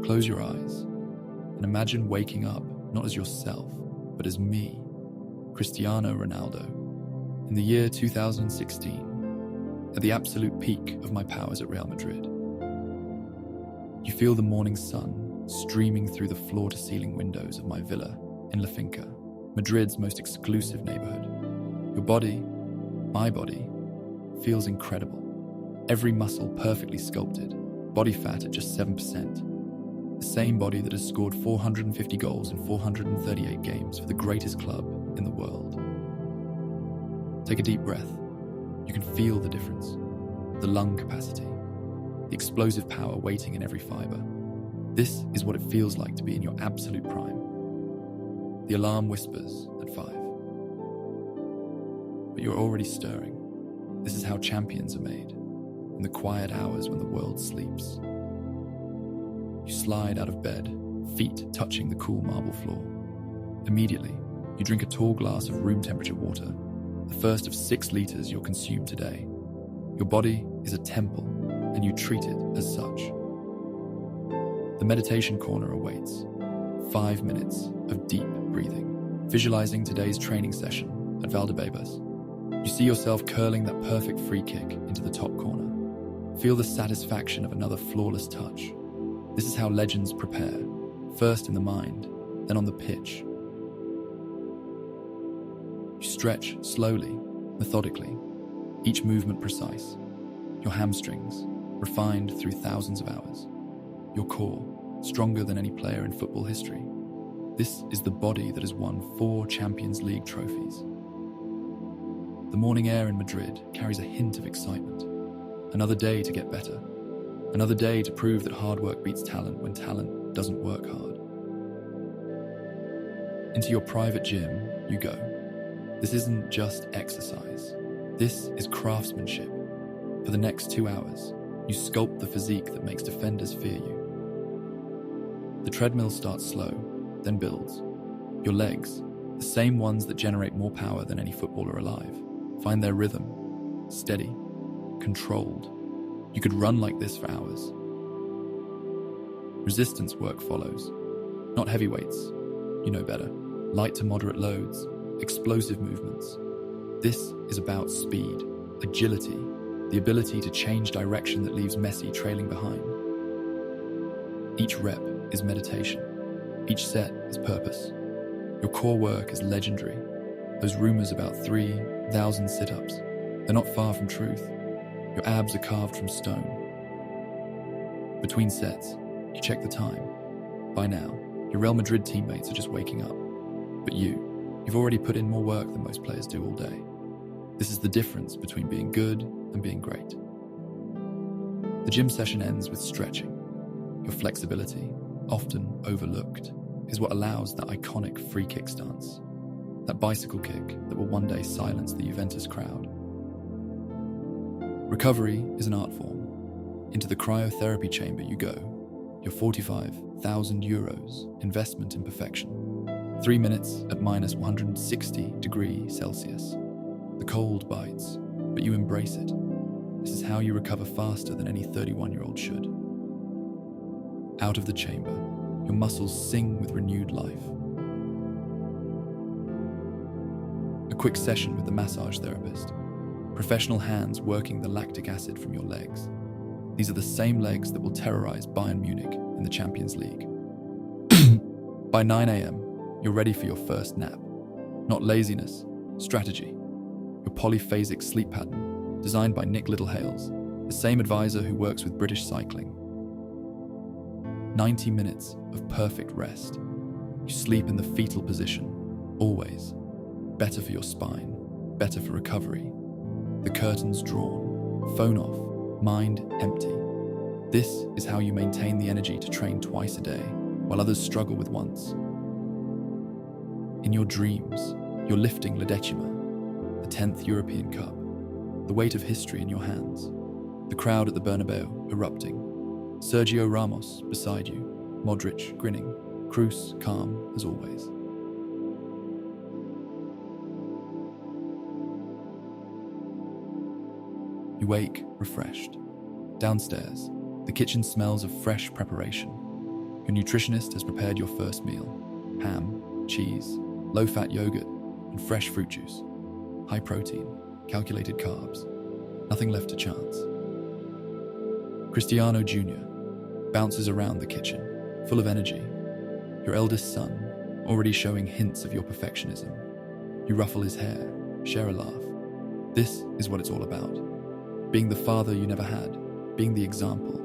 Close your eyes and imagine waking up not as yourself, but as me, Cristiano Ronaldo, in the year 2016, at the absolute peak of my powers at Real Madrid. You feel the morning sun streaming through the floor-to-ceiling windows of my villa in La Finca, Madrid's most exclusive neighborhood. Your body, my body, feels incredible. Every muscle perfectly sculpted, body fat at just 7%. The same body that has scored 450 goals in 438 games for the greatest club in the world. Take a deep breath. You can feel the difference. The lung capacity, the explosive power waiting in every fiber. This is what it feels like to be in your absolute prime. The alarm whispers at 5. But you're already stirring. This is how champions are made, in the quiet hours when the world sleeps. You slide out of bed, feet touching the cool marble floor. Immediately, you drink a tall glass of room temperature water, the first of 6 liters you'll consume today. Your body is a temple, and you treat it as such. The meditation corner awaits. 5 minutes of deep breathing, visualizing today's training session at Valdebebas. You see yourself curling that perfect free kick into the top corner. Feel the satisfaction of another flawless touch. This is how legends prepare, first in the mind, then on the pitch. You stretch slowly, methodically, each movement precise. Your hamstrings, refined through thousands of hours. Your core, stronger than any player in football history. This is the body that has won 4 Champions League trophies. The morning air in Madrid carries a hint of excitement. Another day to get better. Another day to prove that hard work beats talent when talent doesn't work hard. Into your private gym you go. This isn't just exercise. This is craftsmanship. For the next 2 hours, you sculpt the physique that makes defenders fear you. The treadmill starts slow, then builds. Your legs, the same ones that generate more power than any footballer alive, find their rhythm, steady, controlled. You could run like this for hours. Resistance work follows. Not heavy weights, you know better. Light to moderate loads, explosive movements. This is about speed, agility, the ability to change direction that leaves Messi trailing behind. Each rep is meditation. Each set is purpose. Your core work is legendary. Those rumors about 3,000 sit-ups, they're not far from truth. Your abs are carved from stone. Between sets, you check the time. By now, your Real Madrid teammates are just waking up. But you've already put in more work than most players do all day. This is the difference between being good and being great. The gym session ends with stretching. Your flexibility, often overlooked, is what allows that iconic free kick stance. That bicycle kick that will one day silence the Juventus crowd. Recovery is an art form. Into the cryotherapy chamber you go. Your 45,000 euros investment in perfection. 3 minutes at minus 160 degrees Celsius. The cold bites, but you embrace it. This is how you recover faster than any 31-year-old should. Out of the chamber, your muscles sing with renewed life. A quick session with the massage therapist. Professional hands working the lactic acid from your legs. These are the same legs that will terrorize Bayern Munich in the Champions League. By 9 a.m., you're ready for your first nap. Not laziness, strategy. Your polyphasic sleep pattern, designed by Nick Littlehales, the same advisor who works with British Cycling. 90 minutes of perfect rest. You sleep in the fetal position, always. Better for your spine, better for recovery. The curtains drawn, phone off, mind empty. This is how you maintain the energy to train twice a day, while others struggle with once. In your dreams, you're lifting La Decima, the 10th European Cup, the weight of history in your hands. The crowd at the Bernabeu erupting. Sergio Ramos beside you, Modric grinning, Cruz calm as always. You wake refreshed. Downstairs, the kitchen smells of fresh preparation. Your nutritionist has prepared your first meal: ham, cheese, low-fat yogurt, and fresh fruit juice. High protein, calculated carbs, nothing left to chance. Cristiano Jr. bounces around the kitchen, full of energy. Your eldest son, already showing hints of your perfectionism. You ruffle his hair, share a laugh. This is what it's all about. Being the father you never had, being the example.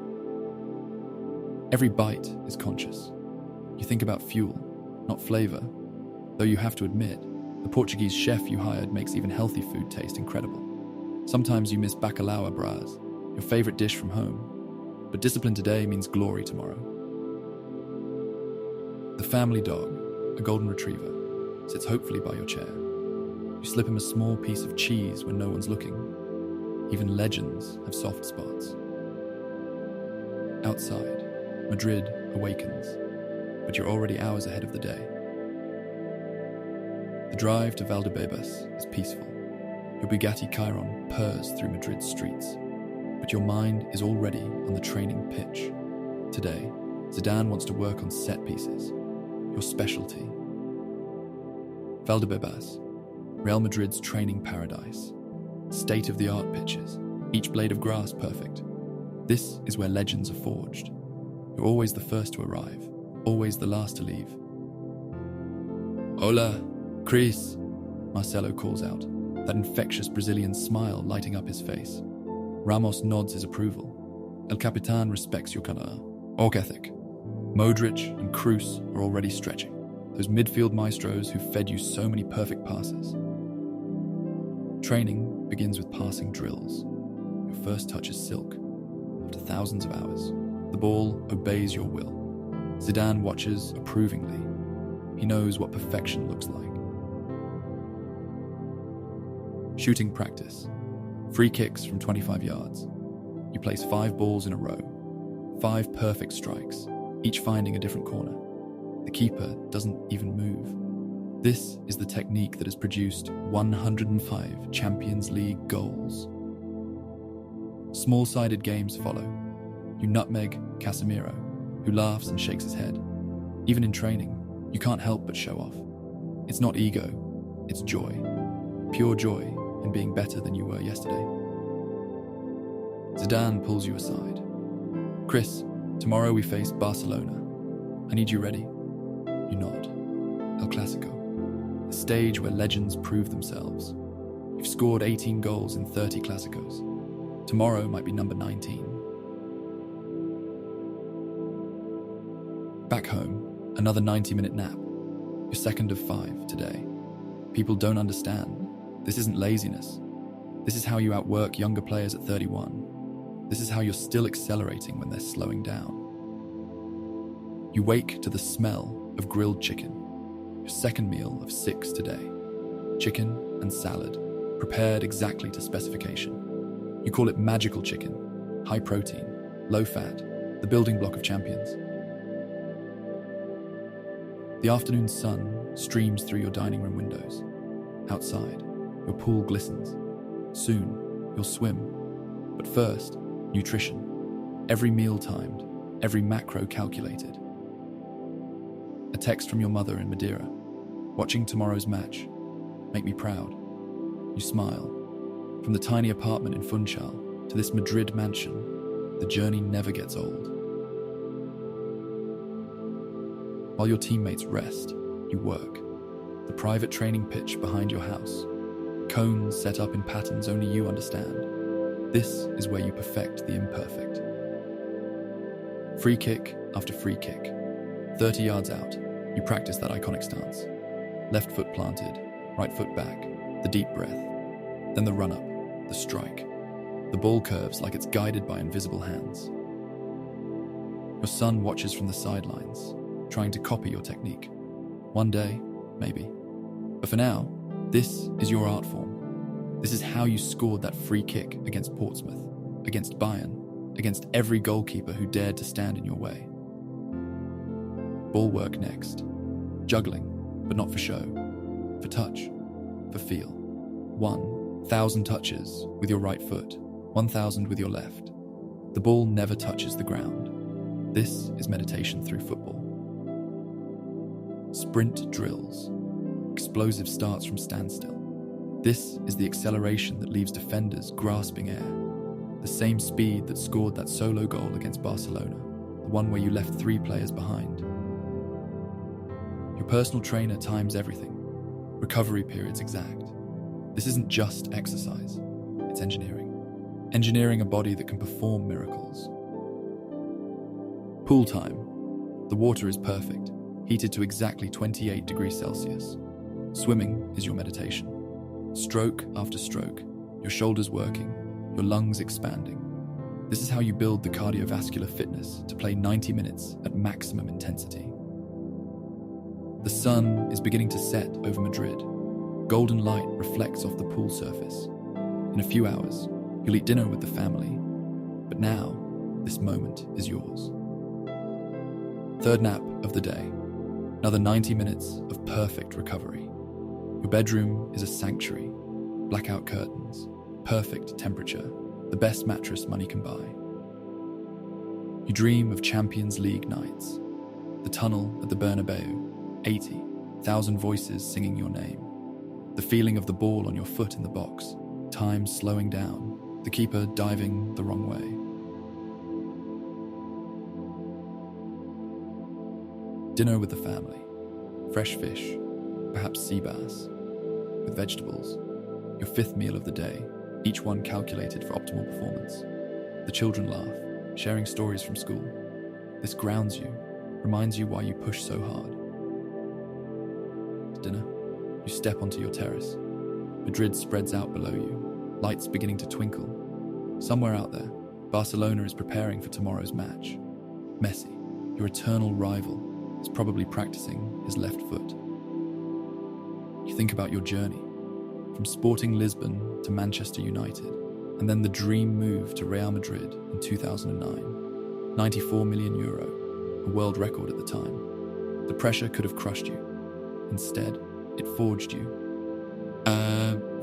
Every bite is conscious. You think about fuel, not flavor, though you have to admit, the Portuguese chef you hired makes even healthy food taste incredible. Sometimes you miss bacalhau bras, your favorite dish from home, but discipline today means glory tomorrow. The family dog, a golden retriever, sits hopefully by your chair. You slip him a small piece of cheese when no one's looking. Even legends have soft spots. Outside, Madrid awakens, but you're already hours ahead of the day. The drive to Valdebebas is peaceful. Your Bugatti Chiron purrs through Madrid's streets, but your mind is already on the training pitch. Today, Zidane wants to work on set pieces, your specialty. Valdebebas, Real Madrid's training paradise. State-of-the-art pitches, each blade of grass perfect. This is where legends are forged. You're always the first to arrive, always the last to leave. Hola, Cris, Marcelo calls out, that infectious Brazilian smile lighting up his face. Ramos nods his approval. El Capitan respects your color, work ethic. Modric and Cruz are already stretching, those midfield maestros who fed you so many perfect passes. Training begins with passing drills. Your first touch is silk. After thousands of hours, the ball obeys your will. Zidane watches approvingly. He knows what perfection looks like. Shooting practice. Free kicks from 25 yards. You place 5 balls in a row. 5 perfect strikes, each finding a different corner. The keeper doesn't even move. This is the technique that has produced 105 Champions League goals. Small-sided games follow. You nutmeg Casemiro, who laughs and shakes his head. Even in training, you can't help but show off. It's not ego, it's joy. Pure joy in being better than you were yesterday. Zidane pulls you aside. Chris, tomorrow we face Barcelona. I need you ready. You nod. El Clasico. The stage where legends prove themselves. You've scored 18 goals in 30 Clásicos. Tomorrow might be number 19. Back home, another 90-minute nap. Your second of 5 today. People don't understand. This isn't laziness. This is how you outwork younger players at 31. This is how you're still accelerating when they're slowing down. You wake to the smell of grilled chicken. Your second meal of 6 today. Chicken and salad, prepared exactly to specification. You call it magical chicken, high protein, low fat, the building block of champions. The afternoon sun streams through your dining room windows. Outside, your pool glistens. Soon, you'll swim. But first, nutrition. Every meal timed, every macro calculated. A text from your mother in Madeira. Watching tomorrow's match. Make me proud. You smile. From the tiny apartment in Funchal to this Madrid mansion, the journey never gets old. While your teammates rest, you work. The private training pitch behind your house. Cones set up in patterns only you understand. This is where you perfect the imperfect. Free kick after free kick. 30 yards out, you practice that iconic stance. Left foot planted, right foot back, the deep breath. Then the run-up, the strike. The ball curves like it's guided by invisible hands. Your son watches from the sidelines, trying to copy your technique. One day, maybe. But for now, this is your art form. This is how you scored that free kick against Portsmouth, against Bayern, against every goalkeeper who dared to stand in your way. Ball work next. Juggling, but not for show. For touch, for feel. 1,000 touches with your right foot, 1,000 with your left. The ball never touches the ground. This is meditation through football. Sprint drills. Explosive starts from standstill. This is the acceleration that leaves defenders grasping air. The same speed that scored that solo goal against Barcelona, the one where you left 3 players behind. Your personal trainer times everything. Recovery periods exact. This isn't just exercise, it's engineering. Engineering a body that can perform miracles. Pool time. The water is perfect, heated to exactly 28 degrees Celsius. Swimming is your meditation. Stroke after stroke, your shoulders working, your lungs expanding. This is how you build the cardiovascular fitness to play 90 minutes at maximum intensity. The sun is beginning to set over Madrid. Golden light reflects off the pool surface. In a few hours, you'll eat dinner with the family. But now, this moment is yours. Third nap of the day. Another 90 minutes of perfect recovery. Your bedroom is a sanctuary. Blackout curtains, perfect temperature, the best mattress money can buy. You dream of Champions League nights. The tunnel at the Bernabeu, 80,000 voices singing your name. The feeling of the ball on your foot in the box, time slowing down, the keeper diving the wrong way. Dinner with the family. Fresh fish, perhaps sea bass, with vegetables. Your 5th meal of the day, each one calculated for optimal performance. The children laugh, sharing stories from school. This grounds you, reminds you why you push so hard. At dinner, you step onto your terrace. Madrid spreads out below you, lights beginning to twinkle. Somewhere out there, Barcelona is preparing for tomorrow's match. Messi, your eternal rival, is probably practicing his left foot. You think about your journey, from Sporting Lisbon to Manchester United, and then the dream move to Real Madrid in 2009. 94 million euro, a world record at the time. The pressure could have crushed you. Instead, it forged you.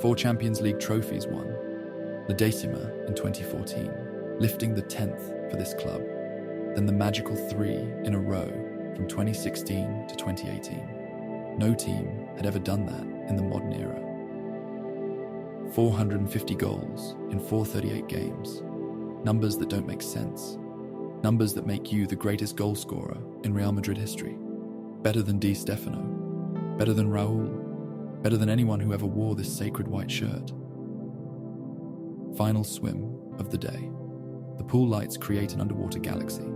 4 Champions League trophies won. La Decima in 2014, lifting the 10th for this club. Then the magical 3 in a row from 2016 to 2018. No team had ever done that in the modern era. 450 goals in 438 games. Numbers that don't make sense. Numbers that make you the greatest goal scorer in Real Madrid history. Better than Di Stefano. Better than Raul. Better than anyone who ever wore this sacred white shirt. Final swim of the day. The pool lights create an underwater galaxy.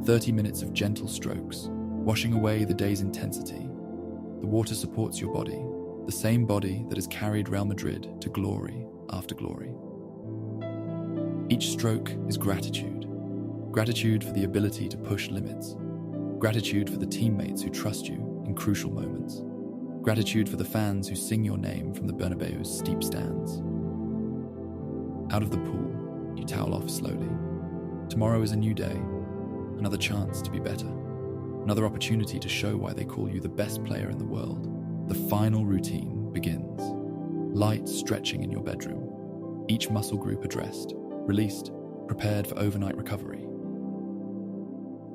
30 minutes of gentle strokes, washing away the day's intensity. The water supports your body, the same body that has carried Real Madrid to glory after glory. Each stroke is gratitude. Gratitude for the ability to push limits. Gratitude for the teammates who trust you in crucial moments. Gratitude for the fans who sing your name from the Bernabeu's steep stands. Out of the pool, you towel off slowly. Tomorrow is a new day. Another chance to be better. Another opportunity to show why they call you the best player in the world. The final routine begins. Light stretching in your bedroom. Each muscle group addressed, released, prepared for overnight recovery.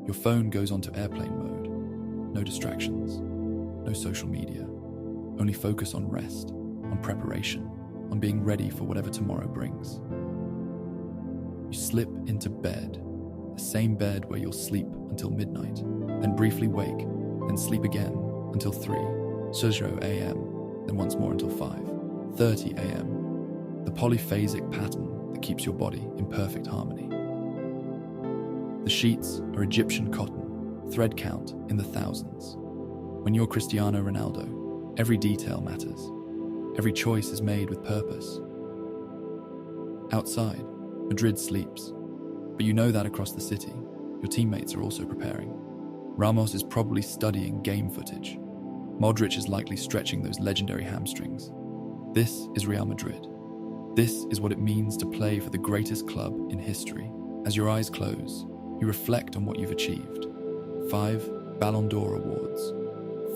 Your phone goes onto airplane mode. No distractions. No social media. Only focus on rest, on preparation, on being ready for whatever tomorrow brings. You slip into bed. The same bed where you'll sleep until midnight, then briefly wake, then sleep again until 3:00 a.m., then once more until 5:30 a.m. The polyphasic pattern that keeps your body in perfect harmony. The sheets are Egyptian cotton, thread count in the thousands. When you're Cristiano Ronaldo, every detail matters. Every choice is made with purpose. Outside, Madrid sleeps. But you know that across the city, your teammates are also preparing. Ramos is probably studying game footage. Modric is likely stretching those legendary hamstrings. This is Real Madrid. This is what it means to play for the greatest club in history. As your eyes close, you reflect on what you've achieved. 5 Ballon d'Or awards.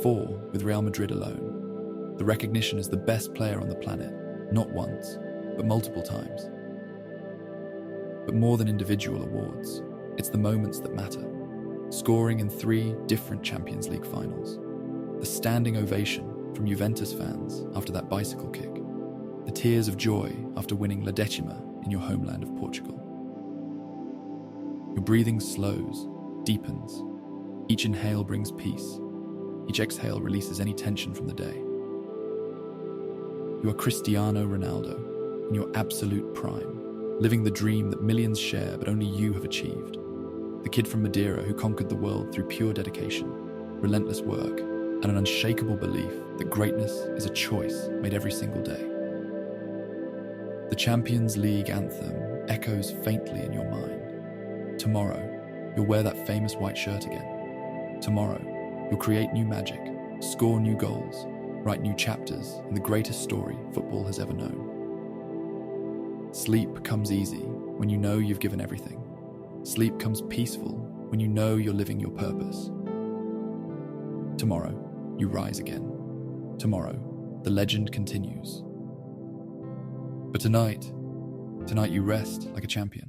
4 with Real Madrid alone. The recognition as the best player on the planet, not once, but multiple times. But more than individual awards, it's the moments that matter. scoring in 3 different Champions League finals. The standing ovation from Juventus fans after that bicycle kick. The tears of joy after winning La Decima in your homeland of Portugal. Your breathing slows, deepens. Each inhale brings peace. Each exhale releases any tension from the day. You are Cristiano Ronaldo in your absolute prime, living the dream that millions share but only you have achieved. The kid from Madeira who conquered the world through pure dedication, relentless work, and an unshakable belief that greatness is a choice made every single day. The Champions League anthem echoes faintly in your mind. Tomorrow, you'll wear that famous white shirt again. Tomorrow, you'll create new magic, score new goals, write new chapters in the greatest story football has ever known. Sleep comes easy when you know you've given everything. Sleep comes peaceful when you know you're living your purpose. Tomorrow, you rise again. Tomorrow, the legend continues. But tonight you rest like a champion.